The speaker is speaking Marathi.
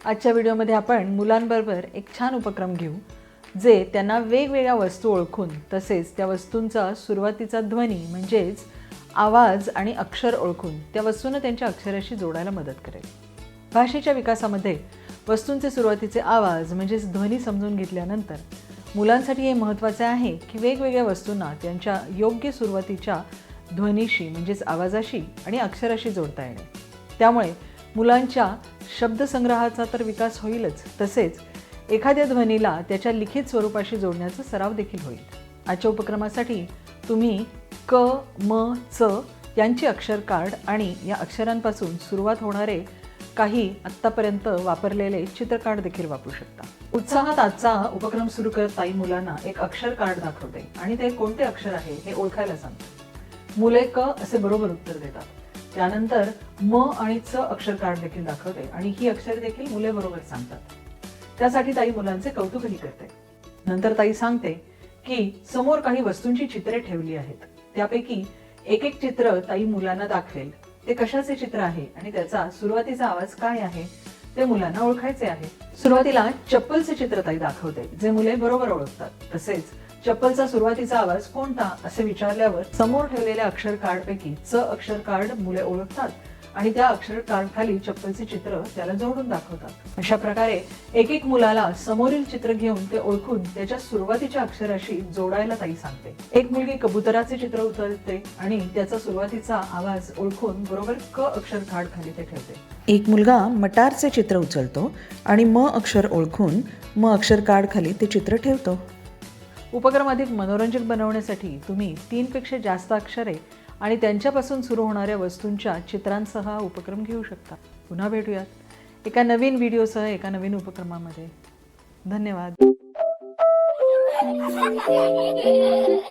आजच्या व्हिडिओमध्ये आपण मुलांबरोबर एक छान उपक्रम घेऊ जे त्यांना वेगवेगळ्या वस्तू ओळखून तसेच त्या वस्तूंचा सुरुवातीचा ध्वनी म्हणजेच आवाज आणि अक्षर ओळखून त्या वस्तूंना त्यांच्या अक्षराशी जोडायला मदत करेल। भाषेच्या विकासामध्ये वस्तूंचे सुरुवातीचे आवाज म्हणजेच ध्वनी समजून घेतल्यानंतर मुलांसाठी हे महत्त्वाचे आहे की वेगवेगळ्या वस्तूंना त्यांच्या योग्य सुरुवातीच्या ध्वनीशी म्हणजेच आवाजाशी आणि अक्षराशी जोडता येणे। त्यामुळे मुलांच्या शब्दसंग्रहाचा तर विकास होईलच तसेच एखाद्या ध्वनीला त्याच्या लिखित स्वरूपाशी जोडण्याचा सराव देखील होईल। आजच्या उपक्रमासाठी तुम्ही क, म, च यांची अक्षर कार्ड आणि या अक्षरांपासून सुरुवात होणारे काही आत्तापर्यंत वापरलेले चित्र कार्ड देखील वापरू शकता। उत्साहात आजचा उपक्रम सुरू करत ताई मुलांना एक अक्षर कार्ड दाखवते आणि ते कोणते अक्षर आहे हे ओळखायला सांगते। मुले क असे बरोबर उत्तर देतात। त्यानंतर म आणि च अक्षर कार्ड देखील दाखवते आणि ही अक्षरे देखील मुले बरोबर सांगतात। त्यासाठी ताई मुलांचे कौतुकही करते। नंतर ताई सांगते की समोर काही वस्तूंची चित्रे ठेवली आहेत, त्यापैकी एक एक चित्र ताई मुलांना दाखवेल। ते कशाचे चित्र आहे आणि त्याचा सुरुवातीचा आवाज काय आहे ते मुलांना ओळखायचे आहे। सुरुवातीला चप्पलचे चित्र ताई दाखवते जे मुले बरोबर ओळखतात। तसेच चप्पलचा सुरुवातीचा आवाज कोणता असे विचारल्यावर समोर ठेवलेल्या अक्षर कार्ड पैकी च अक्षर कार्ड मुले ओळखतात आणि त्या अक्षर कार्ड खाली चप्पलचे चित्र त्याला जोडून दाखवतात। अशा प्रकारे एक एक मुलाला समोरील चित्र घेऊन ते ओळखून त्याच्या सुरुवातीच्या अक्षराशी जोडायला ताई सांगते। एक मुलगी कबुतराचे चित्र उचलते आणि त्याचा सुरुवातीचा आवाज ओळखून बरोबर क अक्षर कार्ड खाली ते ठेवते। एक मुलगा मटारचे चित्र उचलतो आणि म अक्षर ओळखून म अक्षर कार्ड खाली ते चित्र ठेवतो। उपक्रम अधिक मनोरंजक बनवण्यासाठी तुम्ही 3 पेक्षा जास्त अक्षरे आणि त्यांच्यापासून सुरू होणाऱ्या वस्तूंच्या चित्रांसह हा उपक्रम घेऊ शकता। पुन्हा भेटूयात एका नवीन व्हिडिओसह एका नवीन उपक्रमामध्ये। धन्यवाद।